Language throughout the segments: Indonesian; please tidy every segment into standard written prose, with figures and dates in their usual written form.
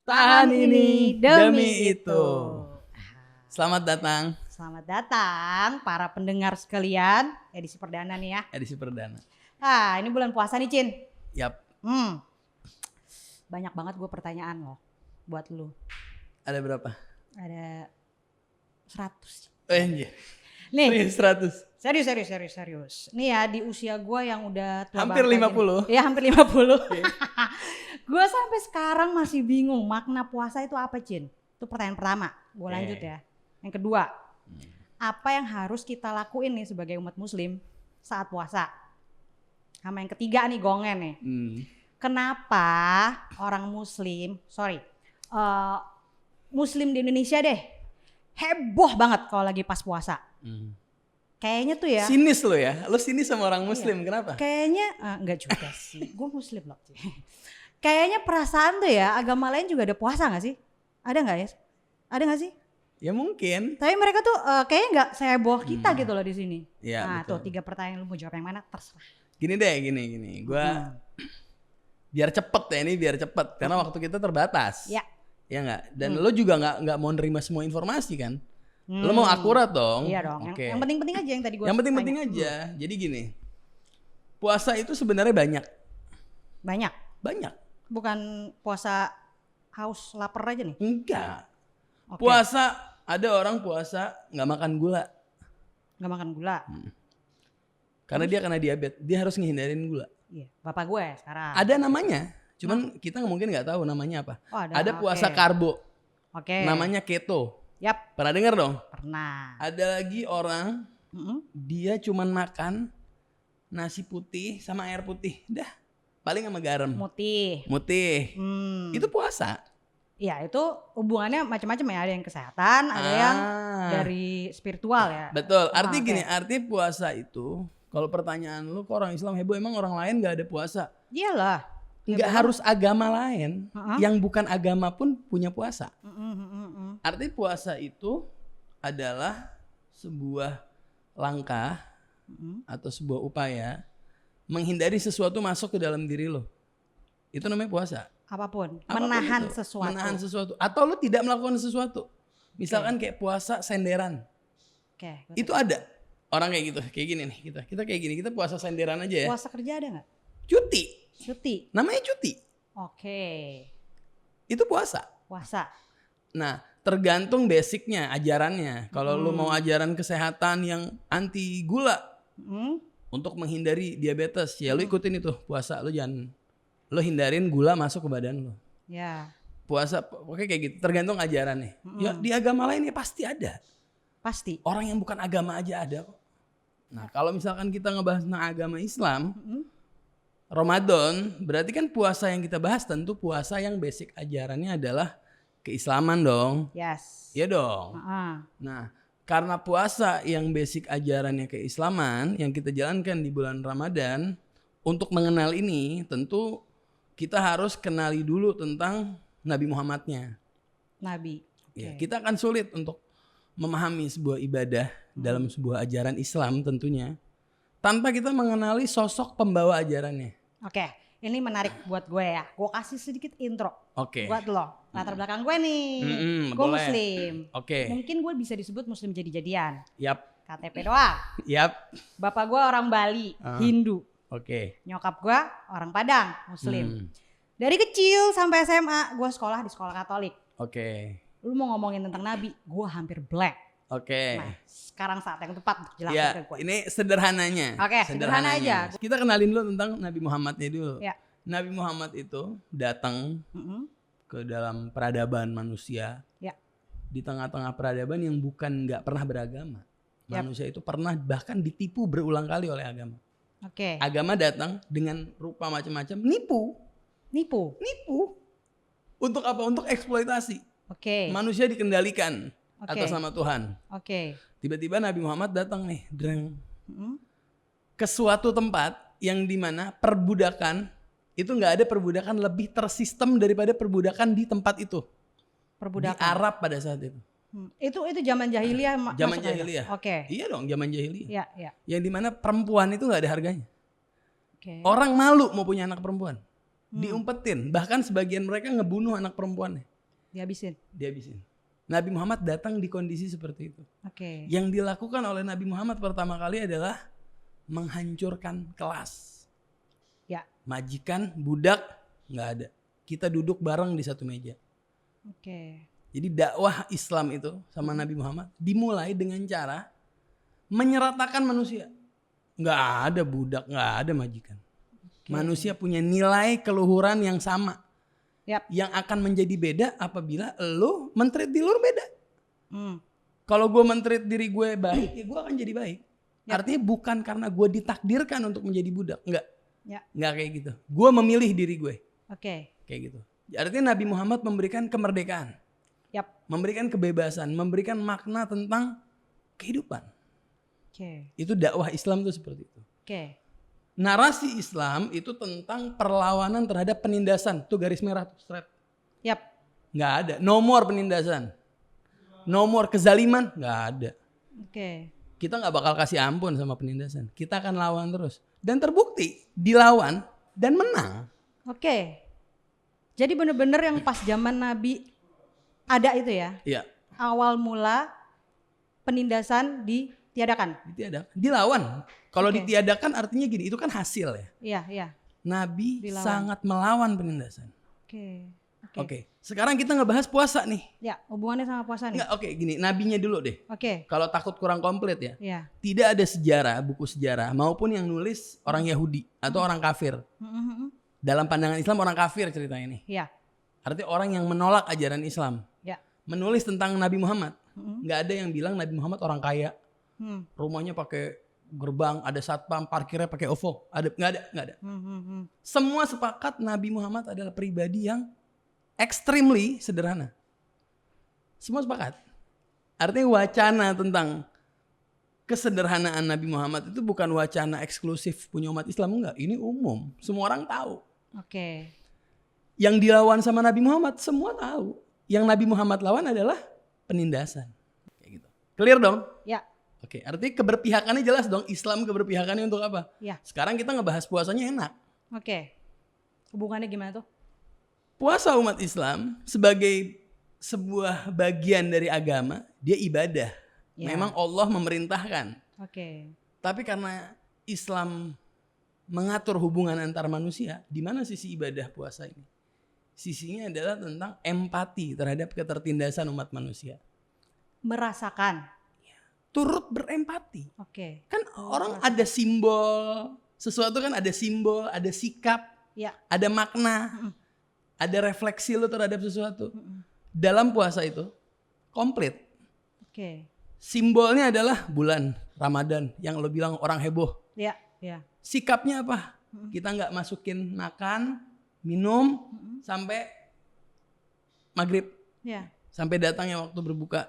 Tahan ini demi itu. Selamat datang. Selamat datang para pendengar sekalian. Edisi perdana nih ya. Edisi perdana. Ini bulan puasa nih Cin. Yap. Banyak banget gue pertanyaan loh buat lu. Ada berapa? Ada 100. Anjir. Nih 100. Serius. Nih ya di usia gue yang udah tua Hampir banget 50. Ya hampir 50. Okay. Gue sampai sekarang masih bingung makna puasa itu apa Cin. Itu pertanyaan pertama. Gue lanjut ya. Yang kedua, apa yang harus kita lakuin nih sebagai umat muslim saat puasa? Sama yang ketiga nih gongen nih. Kenapa orang muslim, muslim di Indonesia deh heboh banget kalau lagi pas puasa. Kayaknya tuh ya. Sinis lo ya, lo sinis sama orang muslim, kenapa? Kayaknya, enggak juga sih, gue muslim loh. Kayaknya perasaan tuh ya agama lain juga ada puasa gak sih? Ada gak ya? Ada gak sih? Ya mungkin. Tapi mereka tuh kayaknya gak seheboh kita gitu loh di sini. Ya, nah betul. tuh 3 pertanyaan lu mau jawab yang mana terserah. Gini deh, gini. Gue biar cepet ya ini, biar cepet. Karena waktu kita terbatas. Ya. Ya nggak? Dan lo juga nggak mau nerima semua informasi kan? Lo mau akurat dong. Iya dong. Okay. Yang penting-penting aja yang tadi gue. Yang penting-penting aja. Jadi gini, puasa itu sebenarnya banyak. Banyak. Bukan puasa haus lapar aja nih? Enggak. Okay. Puasa, ada orang puasa nggak makan gula. Nggak makan gula. Karena dia kena diabetes, dia harus ngehindarin gula. Iya, bapak gue sekarang. Ada namanya, cuman kita mungkin nggak tahu namanya apa. Oh, ada puasa karbo. Oke. Namanya keto. Yap. Pernah dengar dong? Pernah. Ada lagi orang, dia cuman makan nasi putih sama air putih. Dah, paling sama garam. Mutih. Itu puasa. Iya, itu hubungannya macam-macam ya. Ada yang kesehatan, ada yang dari spiritual ya. Betul. Arti gini, arti puasa itu, kalau pertanyaan lu kok orang Islam heboh, emang orang lain gak ada puasa? Iyalah. Nggak harus agama lain, yang bukan agama pun punya puasa. Arti puasa itu adalah sebuah langkah atau sebuah upaya menghindari sesuatu masuk ke dalam diri lo. Itu namanya puasa. Apapun Menahan sesuatu. Atau lo tidak melakukan sesuatu. Misalkan kayak puasa senderan. Itu ada orang kayak gitu, kayak gini nih kita kayak gini, kita puasa senderan aja ya. Puasa kerja ada nggak? Cuti. Namanya cuti. Oke. Itu puasa. Nah, tergantung basicnya, ajarannya. Kalau lu mau ajaran kesehatan yang anti gula untuk menghindari diabetes, ya lu ikutin itu puasa. Lu hindarin gula masuk ke badan lu. Ya. Puasa, oke kayak gitu. Tergantung ajarannya. Ya di agama lain ya pasti ada. Pasti. Orang yang bukan agama aja ada kok. Nah, kalau misalkan kita ngebahas tentang agama Islam, Ramadan, berarti kan puasa yang kita bahas tentu puasa yang basic ajarannya adalah keislaman dong. Yes. Iya dong. Nah, karena puasa yang basic ajarannya keislaman yang kita jalankan di bulan Ramadan, untuk mengenal ini tentu kita harus kenali dulu tentang Nabi Muhammadnya. Nabi. Ya, kita akan sulit untuk memahami sebuah ibadah dalam sebuah ajaran Islam tentunya tanpa kita mengenali sosok pembawa ajarannya. Oke, ini menarik buat gue ya. Gue kasih sedikit intro buat lo. Latar belakang gue nih, gue muslim. Mungkin gue bisa disebut muslim jadi-jadian. Yap. KTP doang. Yap. Bapak gue orang Bali, Hindu. Nyokap gue orang Padang, muslim. Dari kecil sampai SMA gue sekolah di sekolah Katolik. Lu mau ngomongin tentang Nabi, gue hampir blank. Nah, sekarang saat yang tepat untuk jelasin ke gue. Ini sederhananya. Sederhana aja. Kita kenalin dulu tentang Nabi Muhammadnya dulu. Ya. Nabi Muhammad itu datang ke dalam peradaban manusia. Ya. Di tengah-tengah peradaban yang bukan nggak pernah beragama. Manusia itu pernah bahkan ditipu berulang kali oleh agama. Agama datang dengan rupa macam-macam, nipu. Untuk apa? Untuk eksploitasi. Manusia dikendalikan atas nama Tuhan. Tiba-tiba Nabi Muhammad datang nih, ke suatu tempat yang dimana perbudakan itu nggak ada perbudakan lebih tersistem daripada perbudakan di tempat itu. Di Arab pada saat itu. Itu zaman jahiliyah. Zaman jahiliyah. Iya dong, zaman jahiliyah. Iya. Yang dimana perempuan itu nggak ada harganya. Orang malu mau punya anak perempuan. Diumpetin, bahkan sebagian mereka ngebunuh anak perempuannya. Dihabisin. Nabi Muhammad datang di kondisi seperti itu. Yang dilakukan oleh Nabi Muhammad pertama kali adalah menghancurkan kelas. Majikan, budak, nggak ada. Kita duduk bareng di satu meja. Jadi dakwah Islam itu sama Nabi Muhammad dimulai dengan cara menyeratakan manusia. Nggak ada budak, nggak ada majikan. Manusia punya nilai keluhuran yang sama. Yang akan menjadi beda apabila lo men-treat diri lo beda. Kalau gue men-treat diri gue baik, ya gue akan jadi baik. Artinya bukan karena gue ditakdirkan untuk menjadi budak. Enggak. Enggak kayak gitu. Gue memilih diri gue. Kayak gitu. Artinya Nabi Muhammad memberikan kemerdekaan. Memberikan kebebasan. Memberikan makna tentang kehidupan. Itu dakwah Islam tuh seperti itu. Narasi Islam itu tentang perlawanan terhadap penindasan. Tuh garis merah tuh, straight. Nggak ada. No more penindasan. No more kezaliman. Nggak ada. Kita nggak bakal kasih ampun sama penindasan. Kita akan lawan terus. Dan terbukti dilawan dan menang. Jadi benar-benar yang pas zaman Nabi ada itu ya? Iya. Awal mula penindasan ditiadakan. Dilawan. Kalau ditiadakan artinya gini, itu kan hasil ya. Iya. Nabi sangat melawan penindasan. Oke. Sekarang kita ngebahas puasa nih. Hubungannya sama puasa nih. Gini, nabinya dulu deh. Kalau takut kurang komplit ya. Tidak ada sejarah, buku sejarah maupun yang nulis orang Yahudi atau orang kafir. Dalam pandangan Islam orang kafir ceritanya nih. Artinya orang yang menolak ajaran Islam. Menulis tentang Nabi Muhammad. Nggak ada yang bilang Nabi Muhammad orang kaya. Rumahnya pakai gerbang, ada satpam, parkirnya pakai OVO. Nggak ada. Semua sepakat Nabi Muhammad adalah pribadi yang extremely sederhana. Semua sepakat. Artinya wacana tentang kesederhanaan Nabi Muhammad itu bukan wacana eksklusif punya umat Islam, enggak. Ini umum, semua orang tahu. Yang dilawan sama Nabi Muhammad semua tahu. Yang Nabi Muhammad lawan adalah penindasan. Kayak gitu. Clear dong? Artinya keberpihakannya jelas dong. Islam keberpihakannya untuk apa? Sekarang kita ngebahas puasanya enak. Hubungannya gimana tuh? Puasa umat Islam sebagai sebuah bagian dari agama, dia ibadah. Memang Allah memerintahkan. Tapi karena Islam mengatur hubungan antar manusia, di mana sisi ibadah puasa ini? Sisinya adalah tentang empati terhadap ketertindasan umat manusia. Merasakan. Turut berempati. Kan orang ada simbol, sesuatu kan ada simbol, ada sikap, ada makna. Ada refleksi lo terhadap sesuatu. Dalam puasa itu komplit. Simbolnya adalah bulan Ramadan yang lo bilang orang heboh. Sikapnya apa? Kita nggak masukin makan, minum sampai maghrib. Sampai datangnya waktu berbuka.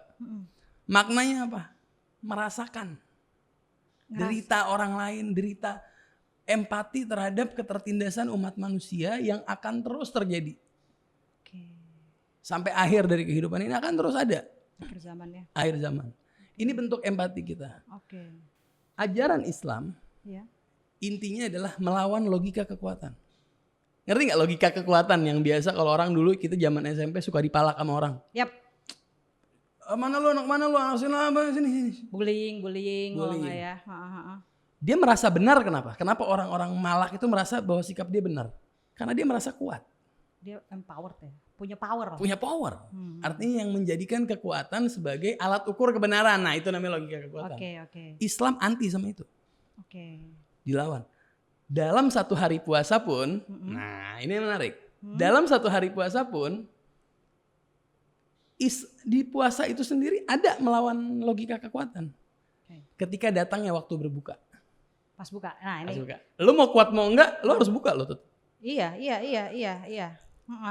Maknanya apa? Merasakan derita orang lain, derita empati terhadap ketertindasan umat manusia yang akan terus terjadi. Sampai akhir dari kehidupan ini akan terus ada. Akhir zaman. Ini bentuk empati kita. Ajaran Islam intinya adalah melawan logika kekuatan. Ngerti gak logika kekuatan yang biasa kalau orang dulu kita zaman SMP suka dipalak sama orang? Mana lu anak sini. Bullying. Ya. Dia merasa benar kenapa? Kenapa orang-orang malak itu merasa bahwa sikap dia benar? Karena dia merasa kuat. Dia empowered ya, punya power. Artinya yang menjadikan kekuatan sebagai alat ukur kebenaran. Nah itu namanya logika kekuatan. Islam anti sama itu. Dilawan. Dalam satu hari puasa pun, nah ini menarik. Dalam satu hari puasa pun, di puasa itu sendiri ada melawan logika kekuatan. Ketika datangnya waktu berbuka. Pas buka. Nah ini. Pas buka. Lu mau kuat mau enggak, lu harus buka lo tuh. Iya.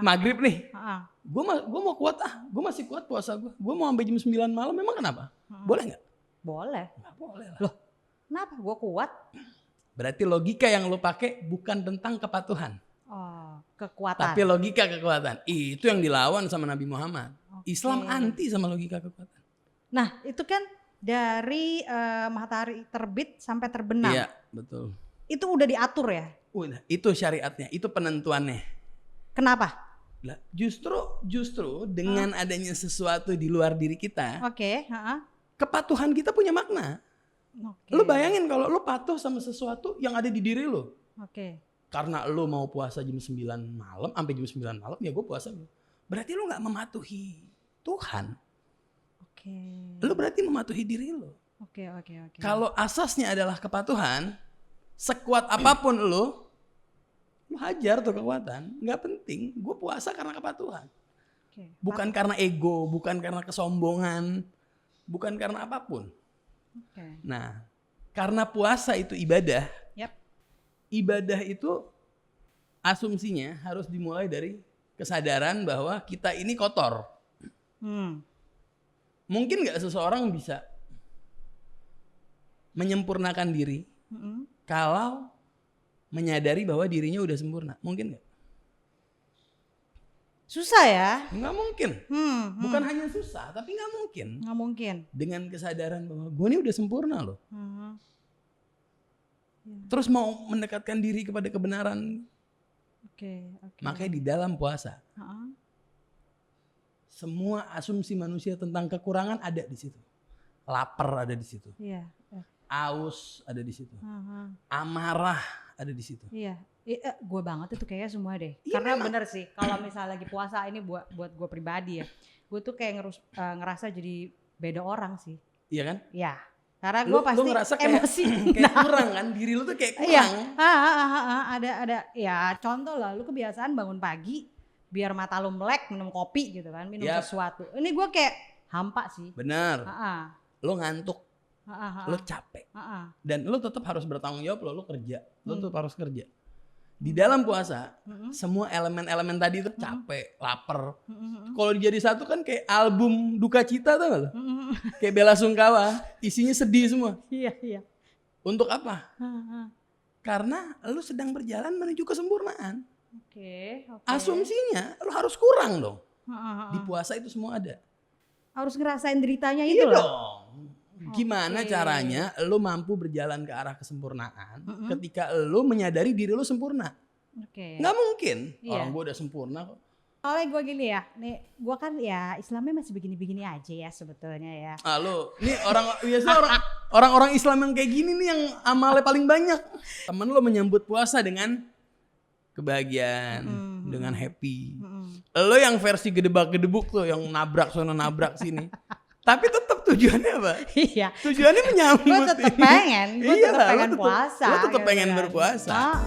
Maghrib nih. Gue mau kuat gue masih kuat puasa gue. Gue mau sampai jam 9 malam, memang kenapa? Boleh enggak? Boleh. Enggak boleh lah. Loh, kenapa? Gue kuat. Berarti logika yang lu pakai bukan tentang kepatuhan. Kekuatan. Tapi logika kekuatan. Itu yang dilawan sama Nabi Muhammad. Islam anti sama logika kekuatan. Nah, itu kan dari matahari terbit sampai terbenam. Iya, betul. Itu udah diatur ya? Udah, itu syariatnya, itu penentuannya. Kenapa? Lah, justru dengan adanya sesuatu di luar diri kita, kepatuhan kita punya makna. Lu bayangin kalau lu patuh sama sesuatu yang ada di diri lu. Karena lu mau puasa jam 9 malam, sampai jam 9 malam, ya gue puasa. Berarti lu gak mematuhi Tuhan. Lu berarti mematuhi diri lu. Kalau asasnya adalah kepatuhan, sekuat apapun lu hajar tuh kekuatan. Gak penting, gue puasa karena kepatuhan. Bukan karena ego, bukan karena kesombongan, bukan karena apapun. Nah, karena puasa itu ibadah, ibadah itu asumsinya harus dimulai dari kesadaran bahwa kita ini kotor. Mungkin gak seseorang bisa menyempurnakan diri kalau menyadari bahwa dirinya udah sempurna? Mungkin gak? Susah ya? Nggak mungkin. Bukan hanya susah, tapi nggak mungkin. Nggak mungkin. Dengan kesadaran bahwa gue ini udah sempurna loh. Terus mau mendekatkan diri kepada kebenaran. Makanya di dalam puasa, semua asumsi manusia tentang kekurangan ada di situ. Lapar ada di situ. Aus ada di situ. Amarah ada di situ. Gue banget itu kayaknya semua deh. Karena bener sih, kalau misalnya lagi puasa ini buat gue pribadi ya, gue tuh kayak ngerasa jadi beda orang sih. Iya kan? Iya. Karena gue pasti lu ngerasa emosi. Kayak kurang kan, diri lu tuh kayak kurang. Ada. Ya contoh lah, lu kebiasaan bangun pagi, biar mata lu melek minum kopi gitu kan, minum sesuatu. Ini gue kayak hampa sih. Bener. Lu ngantuk, lu capek. Dan lu tetap harus bertanggung jawab lu kerja. Lu tetap harus kerja. Di dalam puasa, semua elemen-elemen tadi itu capek, lapar. Kalau jadi satu kan kayak album duka cita tau gak lo? Kayak Bela Sungkawa, isinya sedih semua. Iya. Untuk apa? Karena lu sedang berjalan menuju kesempurnaan. Asumsinya lu harus kurang dong. Di puasa itu semua ada. Harus ngerasain deritanya itu loh. Dong. Gimana caranya lu mampu berjalan ke arah kesempurnaan ketika lu menyadari diri lu sempurna? Nggak mungkin. Orang gue udah sempurna kok. Soalnya gue gini ya, nih gue kan ya Islamnya masih begini-begini aja ya sebetulnya ya. Nih orang-orang Islam yang kayak gini nih yang amalnya paling banyak. Temen lu menyambut puasa dengan kebahagiaan, dengan happy. Lu yang versi gedebak-gedebuk tuh, yang nabrak sana nabrak sini. Tapi tetap tujuannya apa? Iya. Tujuannya menyambut. Gue tetap pengen puasa. Lu tetap pengen berpuasa.